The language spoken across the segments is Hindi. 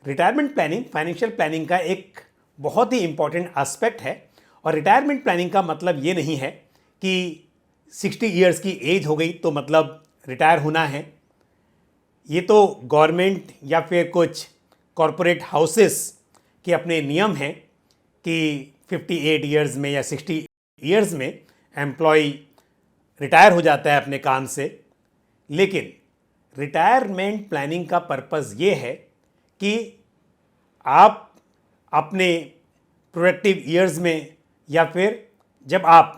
रिटायरमेंट प्लानिंग फाइनेंशियल प्लानिंग का एक बहुत ही इंपॉर्टेंट एस्पेक्ट है। और रिटायरमेंट प्लानिंग का मतलब ये नहीं है कि 60 इयर्स की एज हो गई तो मतलब रिटायर होना है। ये तो गवर्नमेंट या फिर कुछ कॉरपोरेट हाउसेस के अपने नियम हैं कि 58 इयर्स में या 60 इयर्स में एम्प्लॉय रिटायर हो जाता है अपने काम से। लेकिन रिटायरमेंट प्लानिंग का पर्पस ये है कि आप अपने प्रोडक्टिव ईयर्स में या फिर जब आप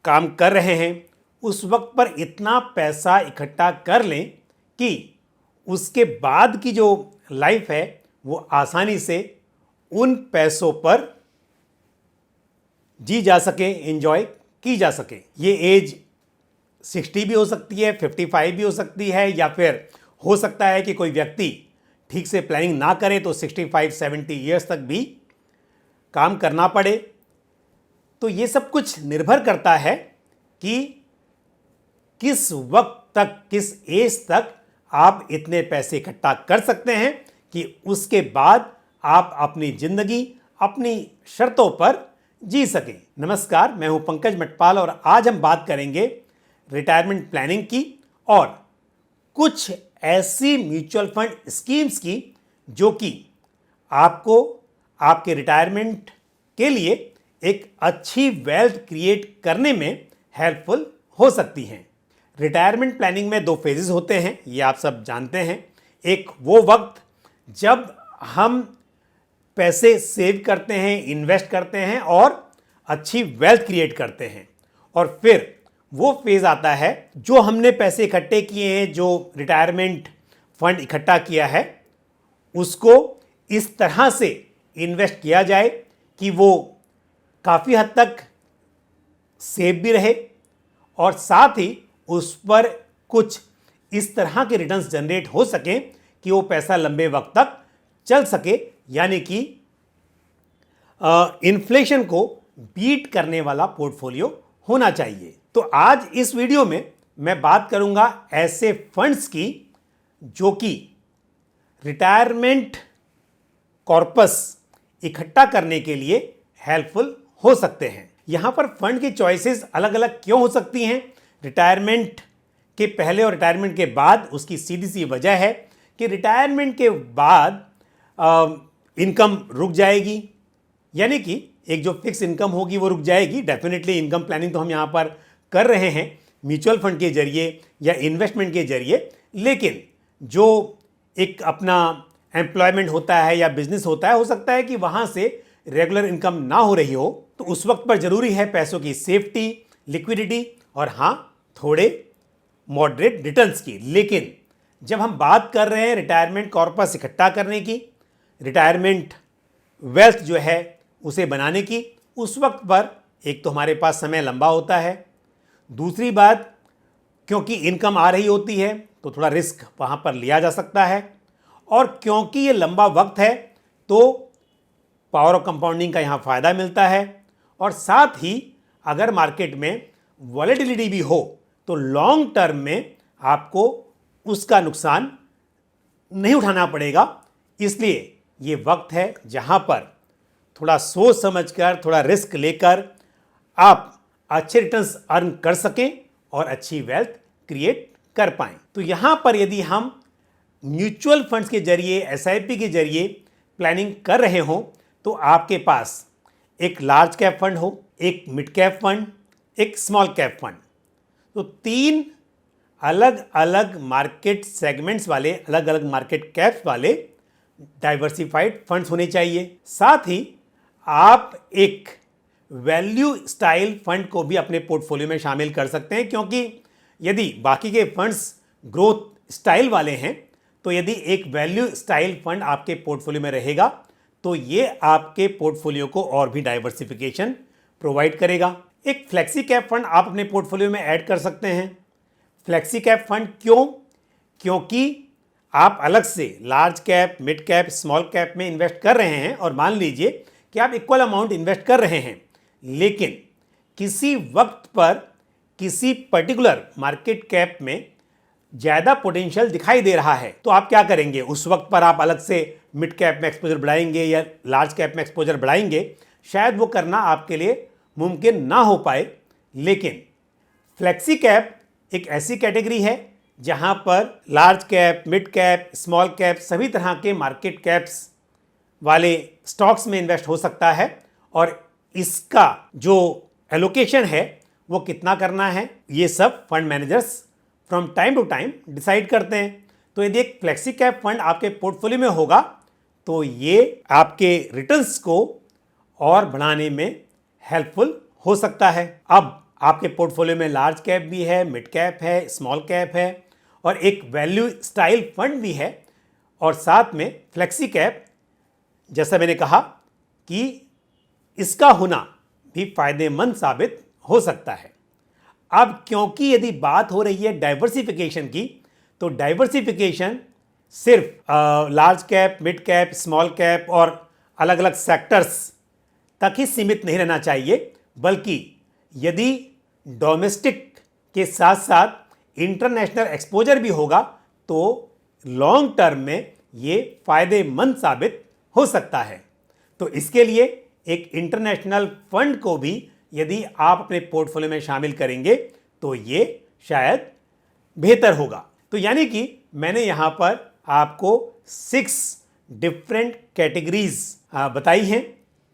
काम कर रहे हैं उस वक्त पर इतना पैसा इकट्ठा कर लें कि उसके बाद की जो लाइफ है वो आसानी से उन पैसों पर जी जा सके, एंजॉय की जा सके। ये एज 60 भी हो सकती है, 55 भी हो सकती है, या फिर हो सकता है कि कोई व्यक्ति ठीक से प्लानिंग ना करे तो 65-70 इयर्स तक भी काम करना पड़े। तो ये सब कुछ निर्भर करता है कि किस वक्त तक, किस एज तक आप इतने पैसे इकट्ठा कर सकते हैं कि उसके बाद आप अपनी जिंदगी अपनी शर्तों पर जी सकें। नमस्कार, मैं हूं पंकज मटपाल और आज हम बात करेंगे रिटायरमेंट प्लानिंग की और कुछ ऐसी म्यूचुअल फंड स्कीम्स की जो कि आपको आपके रिटायरमेंट के लिए एक अच्छी वेल्थ क्रिएट करने में हेल्पफुल हो सकती हैं। रिटायरमेंट प्लानिंग में 2 फेजेस होते हैं, ये आप सब जानते हैं। एक वो वक्त जब हम पैसे सेव करते हैं, इन्वेस्ट करते हैं और अच्छी वेल्थ क्रिएट करते हैं, और फिर वो फेज आता है जो हमने पैसे इकट्ठे किए हैं, जो रिटायरमेंट फंड इकट्ठा किया है उसको इस तरह से इन्वेस्ट किया जाए कि वो काफ़ी हद तक सेफ भी रहे और साथ ही उस पर कुछ इस तरह के रिटर्न्स जनरेट हो सकें कि वो पैसा लंबे वक्त तक चल सके, यानी कि इन्फ्लेशन को बीट करने वाला पोर्टफोलियो होना चाहिए। तो आज इस वीडियो में मैं बात करूंगा ऐसे फंड्स की जो कि रिटायरमेंट कॉर्पस इकट्ठा करने के लिए हेल्पफुल हो सकते हैं। यहां पर फंड की चॉइसेस अलग अलग क्यों हो सकती हैं? रिटायरमेंट के पहले और रिटायरमेंट के बाद उसकी सीधी सी वजह है कि रिटायरमेंट के बाद इनकम रुक जाएगी, यानी कि एक जो फिक्स इनकम होगी वो रुक जाएगी। डेफिनेटली इनकम प्लानिंग तो हम यहाँ पर कर रहे हैं म्यूचुअल फंड के जरिए या इन्वेस्टमेंट के जरिए, लेकिन जो एक अपना एम्प्लॉयमेंट होता है या बिजनेस होता है, हो सकता है कि वहाँ से रेगुलर इनकम ना हो रही हो, तो उस वक्त पर ज़रूरी है पैसों की सेफ्टी, लिक्विडिटी और हाँ थोड़े मॉडरेट रिटर्न्स की। लेकिन जब हम बात कर रहे हैं रिटायरमेंट कॉर्पस इकट्ठा करने की, रिटायरमेंट वेल्थ जो है उसे बनाने की, उस वक्त पर एक तो हमारे पास समय लंबा होता है, दूसरी बात क्योंकि इनकम आ रही होती है तो थोड़ा रिस्क वहाँ पर लिया जा सकता है, और क्योंकि ये लंबा वक्त है तो पावर ऑफ कंपाउंडिंग का यहाँ फ़ायदा मिलता है, और साथ ही अगर मार्केट में वॉलेटिलिटी भी हो तो लॉन्ग टर्म में आपको उसका नुकसान नहीं उठाना पड़ेगा। इसलिए ये वक्त है जहाँ पर थोड़ा सोच समझकर, थोड़ा रिस्क लेकर आप अच्छे रिटर्न्स अर्न कर सकें और अच्छी वेल्थ क्रिएट कर पाएं। तो यहाँ पर यदि हम म्यूचुअल फंड्स के जरिए, एसआईपी के जरिए प्लानिंग कर रहे हों तो आपके पास एक लार्ज कैप फंड हो, एक मिड कैप फंड, एक स्मॉल कैप फंड, तो 3 अलग अलग मार्केट सेगमेंट्स वाले, अलग अलग मार्केट कैप्स वाले डाइवर्सिफाइड फंड्स होने चाहिए। साथ ही आप एक वैल्यू स्टाइल फंड को भी अपने पोर्टफोलियो में शामिल कर सकते हैं, क्योंकि यदि बाकी के फंड्स ग्रोथ स्टाइल वाले हैं तो यदि एक वैल्यू स्टाइल फंड आपके पोर्टफोलियो में रहेगा तो ये आपके पोर्टफोलियो को और भी डाइवर्सिफिकेशन प्रोवाइड करेगा। एक फ्लेक्सी कैप फंड आप अपने पोर्टफोलियो में ऐड कर सकते हैं। फ्लेक्सी कैप फंड क्यों? क्योंकि आप अलग से large cap, mid cap, small cap में इन्वेस्ट कर रहे हैं और मान लीजिए कि आप इक्वल अमाउंट इन्वेस्ट कर रहे हैं, लेकिन किसी वक्त पर किसी पर्टिकुलर मार्केट कैप में ज़्यादा पोटेंशियल दिखाई दे रहा है तो आप क्या करेंगे? उस वक्त पर आप अलग से मिड कैप में एक्सपोजर बढ़ाएंगे या लार्ज कैप में एक्सपोजर बढ़ाएंगे, शायद वो करना आपके लिए मुमकिन ना हो पाए। लेकिन फ्लेक्सी कैप एक ऐसी कैटेगरी है जहां पर large cap, mid cap, small cap सभी तरह के मार्केट कैप्स वाले स्टॉक्स में इन्वेस्ट हो सकता है और इसका जो एलोकेशन है वो कितना करना है ये सब fund managers from time to time decide करते हैं। तो यदि एक फ्लेक्सी कैप फंड आपके पोर्टफोलियो में होगा तो ये आपके रिटर्न्स को और बढ़ाने में हेल्पफुल हो सकता है। अब आपके पोर्टफोलियो में लार्ज कैप भी है, मिड कैप है, स्मॉल कैप है और एक वैल्यू स्टाइल फंड भी है और साथ में फ्लेक्सी कैप, जैसा मैंने कहा कि इसका होना भी फायदेमंद साबित हो सकता है। अब क्योंकि यदि बात हो रही है डाइवर्सिफिकेशन की, तो डाइवर्सिफिकेशन सिर्फ large cap, mid cap, small cap और अलग अलग सेक्टर्स तक ही सीमित नहीं रहना चाहिए, बल्कि यदि डोमेस्टिक के साथ साथ इंटरनेशनल एक्सपोजर भी होगा तो लॉन्ग टर्म में ये फायदेमंद साबित हो सकता है। तो इसके लिए एक इंटरनेशनल फंड को भी यदि आप अपने पोर्टफोलियो में शामिल करेंगे तो ये शायद बेहतर होगा। तो यानी कि मैंने यहाँ पर आपको 6 डिफरेंट कैटेगरीज बताई हैं।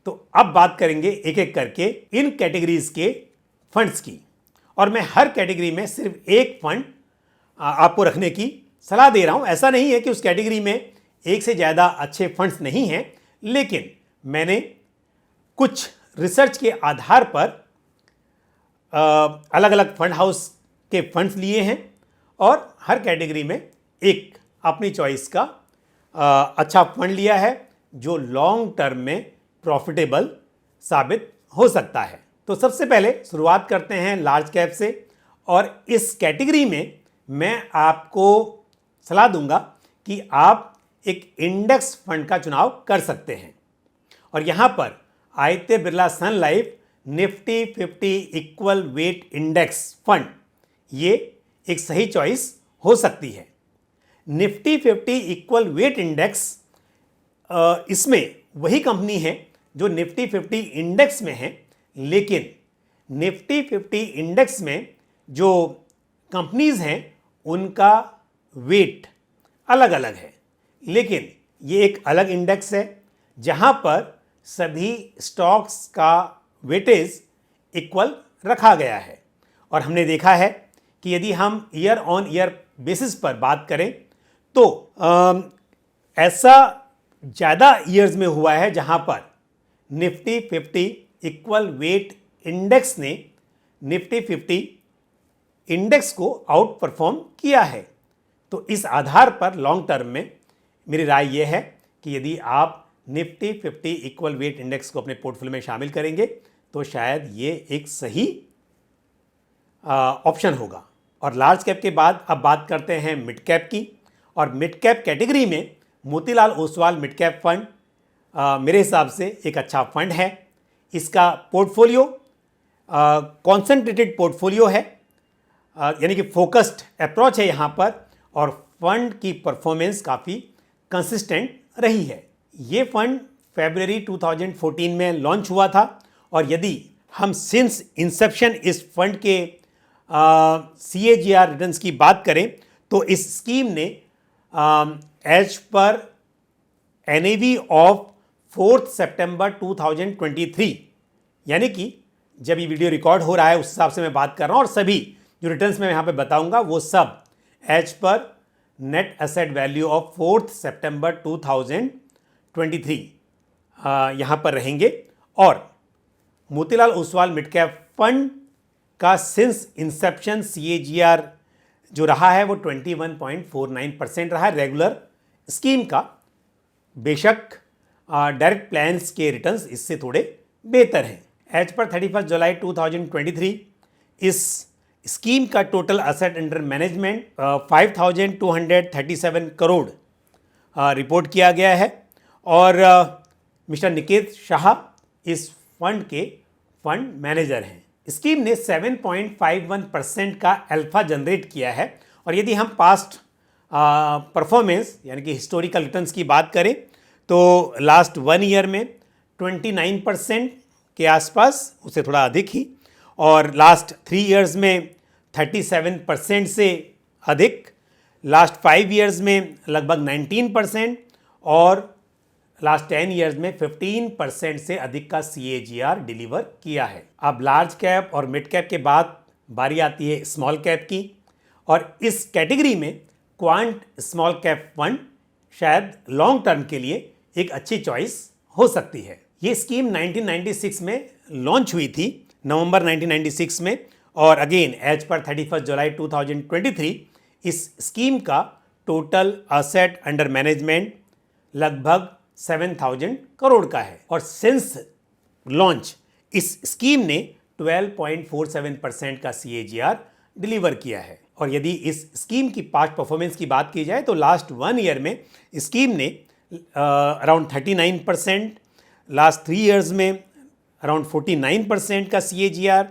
तो अब बात करेंगे एक एक करके इन कैटेगरीज के फंड्स की और मैं हर कैटेगरी में सिर्फ एक फंड आपको रखने की सलाह दे रहा हूं। ऐसा नहीं है कि उस कैटेगरी में एक से ज़्यादा अच्छे फंड्स नहीं हैं, लेकिन मैंने कुछ रिसर्च के आधार पर अलग अलग फंड हाउस के फंड्स लिए हैं और हर कैटेगरी में एक अपनी चॉइस का अच्छा फंड लिया है जो लॉन्ग टर्म में प्रॉफिटेबल साबित हो सकता है। तो सबसे पहले शुरुआत करते हैं लार्ज कैप से और इस कैटेगरी में मैं आपको सलाह दूंगा कि आप एक इंडेक्स फंड का चुनाव कर सकते हैं और यहाँ पर Aditya Birla sun life nifty 50 equal weight index fund ये एक सही चॉइस हो सकती है। निफ्टी 50 इक्वल वेट इंडेक्स, इसमें वही कंपनी है जो निफ्टी 50 इंडेक्स में है, लेकिन निफ्टी 50 इंडेक्स में जो कंपनीज हैं उनका वेट अलग अलग है, लेकिन ये एक अलग इंडेक्स है जहां पर सभी स्टॉक्स का वेटेज इक्वल रखा गया है। और हमने देखा है कि यदि हम ईयर ऑन ईयर बेसिस पर बात करें तो ऐसा ज़्यादा ईयर्स में हुआ है जहां पर निफ्टी 50 इक्वल वेट इंडेक्स ने निफ्टी 50 इंडेक्स को आउट परफॉर्म किया है। तो इस आधार पर लॉन्ग टर्म में मेरी राय यह है कि यदि आप निफ्टी 50 इक्वल वेट इंडेक्स को अपने पोर्टफोलियो में शामिल करेंगे तो शायद ये एक सही ऑप्शन होगा। और लार्ज कैप के बाद अब बात करते हैं मिड कैप की, और मिड कैप कैटेगरी में Motilal Oswal mid cap fund मेरे हिसाब से एक अच्छा फंड है। इसका पोर्टफोलियो कॉन्सेंट्रेटेड पोर्टफोलियो है, यानी कि फोकस्ड अप्रोच है यहाँ पर, और फंड की परफॉर्मेंस काफ़ी कंसिस्टेंट रही है। ये फंड फरवरी 2014 में लॉन्च हुआ था और यदि हम सिंस इंसेप्शन इस फंड के CAGR रिटर्न्स की बात करें तो इस स्कीम ने एज पर NAV ऑफ 4 सितंबर 2023, यानी कि जब ये वीडियो रिकॉर्ड हो रहा है उस हिसाब से मैं बात कर रहा हूँ, और सभी जो रिटर्न्स मैं यहाँ पे बताऊंगा वो सब as per net asset value of 4 सितंबर 2023 यहाँ पर रहेंगे। और Motilal Oswal mid cap fund का सिंस इंसेप्शन CAGR जो रहा है वो 21.49% रहा है रेगुलर स्कीम का। बेशक डायरेक्ट प्लान्स के रिटर्न्स इससे थोड़े बेहतर हैं। एज पर 31 जुलाई 2023 इस स्कीम का total asset under management 5,237 crore report किया गया है और मिस्टर निकेत शाह इस फंड के फंड मैनेजर हैं। स्कीम ने 7.51% का अल्फा जनरेट किया है और यदि हम पास्ट परफॉर्मेंस यानी कि हिस्टोरिकल रिटर्न्स की बात करें तो लास्ट 1 ईयर में 29% के आसपास, उससे थोड़ा अधिक ही, और लास्ट 3 इयर्स में 37% से अधिक, लास्ट 5 इयर्स में लगभग 19% और लास्ट 10 इयर्स में 15% से अधिक का CAGR डिलीवर किया है। अब लार्ज कैप और मिड कैप के बाद बारी आती है स्मॉल कैप की, और इस कैटेगरी में क्वांट स्मॉल कैप फंड शायद लॉन्ग टर्म के लिए एक अच्छी चॉइस हो सकती है। ये स्कीम 1996 में लॉन्च हुई थी, नवंबर 1996 में, और अगेन एज पर 31 जुलाई 2023 इस स्कीम का टोटल असेट अंडर मैनेजमेंट लगभग 7,000 करोड़ का है, और सिंस लॉन्च इस स्कीम ने 12.47% का CAGR डिलीवर किया है। और यदि इस स्कीम की पास्ट परफॉर्मेंस की बात की जाए तो लास्ट 1 ईयर में स्कीम ने अराउंड 39%, लास्ट 3 इयर्स में अराउंड 49% का CAGR,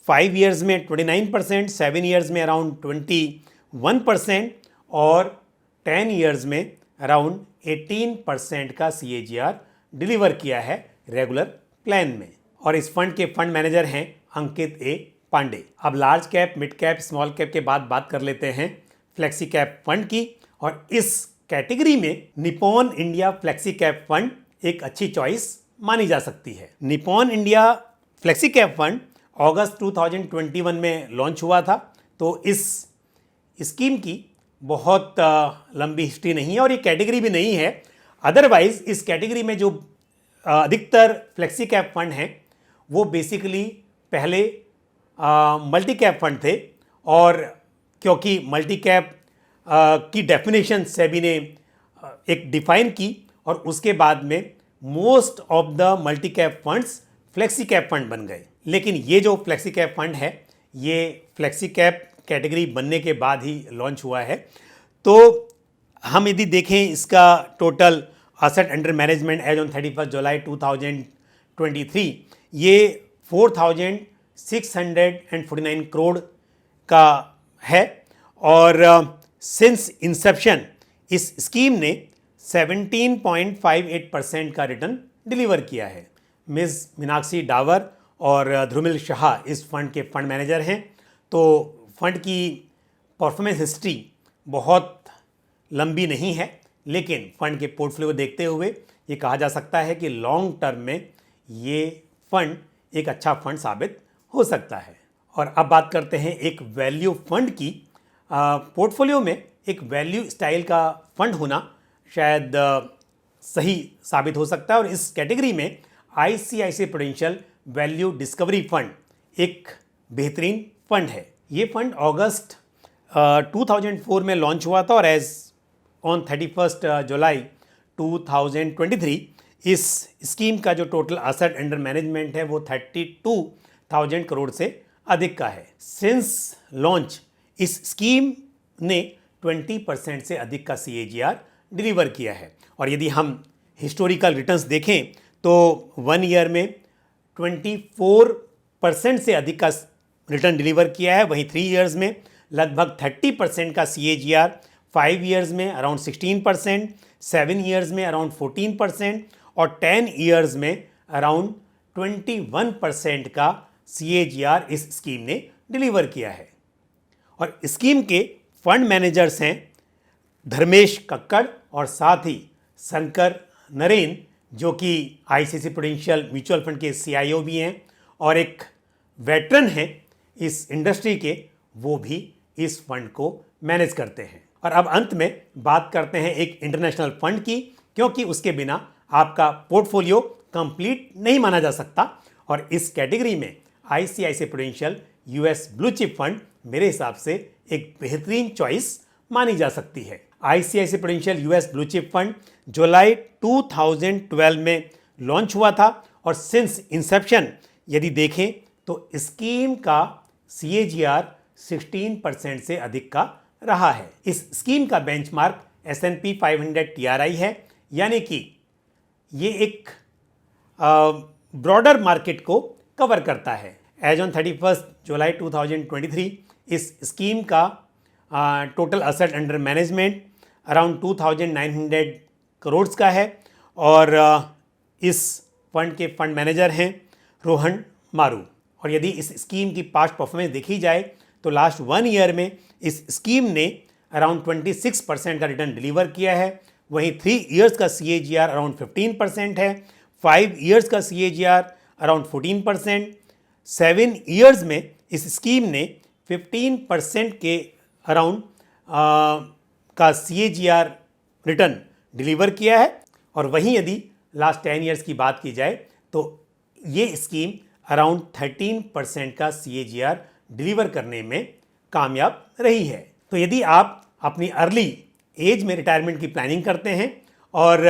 5 इयर्स में 29%, 7 इयर्स में अराउंड 21% और 10 इयर्स में अराउंड 18% का CAGR डिलीवर किया है रेगुलर प्लान में। और इस फंड के फंड मैनेजर हैं अंकित ए पांडे। अब large cap, mid cap, small cap के बाद बात कर लेते हैं फ्लेक्सी कैप फंड की, और इस कैटेगरी में Nippon India flexi cap fund एक अच्छी चॉइस मानी जा सकती है। Nippon India flexi cap fund अगस्त 2021 में लॉन्च हुआ था, तो इस स्कीम की बहुत लंबी हिस्ट्री नहीं है और ये कैटेगरी भी नहीं है। अदरवाइज इस कैटेगरी में जो अधिकतर फ्लेक्सी कैप फंड हैं वो बेसिकली पहले मल्टी कैप फंड थे, और क्योंकि मल्टी कैप की डेफिनेशन सेबी ने एक डिफाइन की, और उसके बाद में most of the multi cap funds flexi cap fund बन गए। लेकिन ये जो फ्लेक्सी कैप फंड है ये फ्लेक्सी कैप कैटेगरी बनने के बाद ही लॉन्च हुआ है। तो हम यदि देखें इसका total asset under management as on 31 जुलाई 2023 ये 4,649 करोड़ का है, और सिंस इंसेप्शन इस स्कीम ने 17.58% का रिटर्न डिलीवर किया है। मिस मीनाक्षी डावर और ध्रुमिल शाह इस फंड के फंड मैनेजर हैं। तो फंड की परफॉर्मेंस हिस्ट्री बहुत लंबी नहीं है, लेकिन फंड के पोर्टफोलियो देखते हुए ये कहा जा सकता है कि लॉन्ग टर्म में ये फंड एक अच्छा फंड साबित हो सकता है। और अब बात करते हैं एक वैल्यू फंड की। पोर्टफोलियो में एक वैल्यू स्टाइल का फंड होना शायद सही साबित हो सकता है, और इस कैटेगरी में ICICI prudential value discovery fund एक बेहतरीन फंड है। ये फंड अगस्त 2004 में लॉन्च हुआ था, और एज ऑन 31 जुलाई 2023 इस स्कीम का जो टोटल असेट अंडर मैनेजमेंट है वो 32,000 करोड़ से अधिक का है। सिंस लॉन्च इस स्कीम ने 20% से अधिक का CAGR डिलीवर किया है। और यदि हम हिस्टोरिकल रिटर्न्स देखें तो 1 ईयर में 24% से अधिक का रिटर्न डिलीवर किया है, वहीं 3 इयर्स में लगभग 30% का CAGR, 5 इयर्स में अराउंड 16%, 7 इयर्स में अराउंड 14% और 10 इयर्स में अराउंड 21% का CAGR इस स्कीम ने डिलीवर किया है। और स्कीम के फंड मैनेजर्स हैं धर्मेश कक्कड़ और साथ ही शंकर नरेन, जो कि ICICI प्रूडेंशियल म्यूचुअल फंड के CIO भी हैं और एक वेटरन हैं इस इंडस्ट्री के, वो भी इस फंड को मैनेज करते हैं। और अब अंत में बात करते हैं एक इंटरनेशनल फंड की, क्योंकि उसके बिना आपका पोर्टफोलियो कंप्लीट नहीं माना जा सकता। और इस कैटेगरी में ICICI prudential US blue chip fund मेरे हिसाब से एक बेहतरीन चॉइस मानी जा सकती है। ICICI prudential US blue chip fund जुलाई 2012 में लॉन्च हुआ था, और सिंस इंसेप्शन यदि देखें तो स्कीम का CAGR 16% से अधिक का रहा है। इस स्कीम का बेंचमार्क S&P 500 TRI है, यानी कि ये एक ब्रॉडर मार्केट को कवर करता है। एज ऑन 31 जुलाई 2023 इस स्कीम का total asset under management around 2,900 crore का है और इस फंड के फंड मैनेजर हैं रोहन मारू। और यदि इस स्कीम की पास्ट परफॉर्मेंस देखी जाए तो लास्ट 1 ईयर में इस स्कीम ने अराउंड 26% का रिटर्न डिलीवर किया है। वहीं 3 इयर्स का CAGR अराउंड 15% है, 5 इयर्स का CAGR अराउंड 14%, 7 इयर्स में इस स्कीम ने 15% के अराउंड का CAGR रिटर्न डिलीवर किया है। और वहीं यदि लास्ट 10 इयर्स की बात की जाए तो ये स्कीम अराउंड 13% का CAGR डिलीवर करने में कामयाब रही है। तो यदि आप अपनी अर्ली एज में रिटायरमेंट की प्लानिंग करते हैं और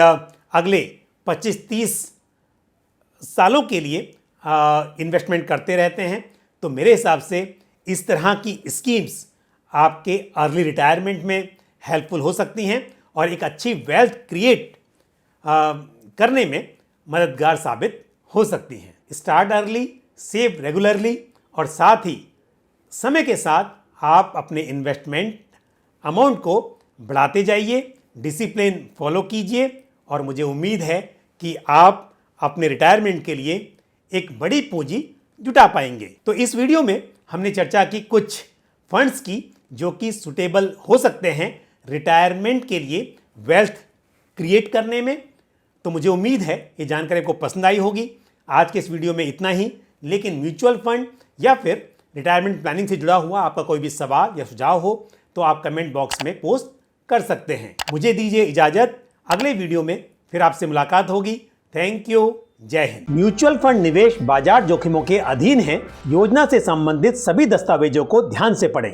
अगले 25-30 सालों के लिए इन्वेस्टमेंट करते रहते हैं तो मेरे हिसाब से इस तरह की स्कीम्स आपके अर्ली रिटायरमेंट में हेल्पफुल हो सकती हैं और एक अच्छी वेल्थ क्रिएट करने में मददगार साबित हो सकती हैं। स्टार्ट अर्ली, सेव रेगुलरली और साथ ही समय के साथ आप अपने इन्वेस्टमेंट अमाउंट को बढ़ाते जाइए, डिसिप्लिन फॉलो कीजिए और मुझे उम्मीद है कि आप अपने रिटायरमेंट के लिए एक बड़ी पूंजी जुटा पाएंगे। तो इस वीडियो में हमने चर्चा की कुछ फंड्स की जो कि सुटेबल हो सकते हैं रिटायरमेंट के लिए वेल्थ क्रिएट करने में। तो मुझे उम्मीद है ये जानकारी आपको पसंद आई होगी। आज के इस वीडियो में इतना ही, लेकिन म्यूचुअल फंड या फिर रिटायरमेंट प्लानिंग से जुड़ा हुआ आपका कोई भी सवाल या सुझाव हो तो आप कमेंट बॉक्स में पोस्ट कर सकते हैं। मुझे दीजिए इजाजत, अगले वीडियो में फिर आपसे मुलाकात होगी। थैंक यू, जय हिंद। म्यूचुअल फंड निवेश बाजार जोखिमों के अधीन है। योजना से संबंधित सभी दस्तावेजों को ध्यान से पढ़ें।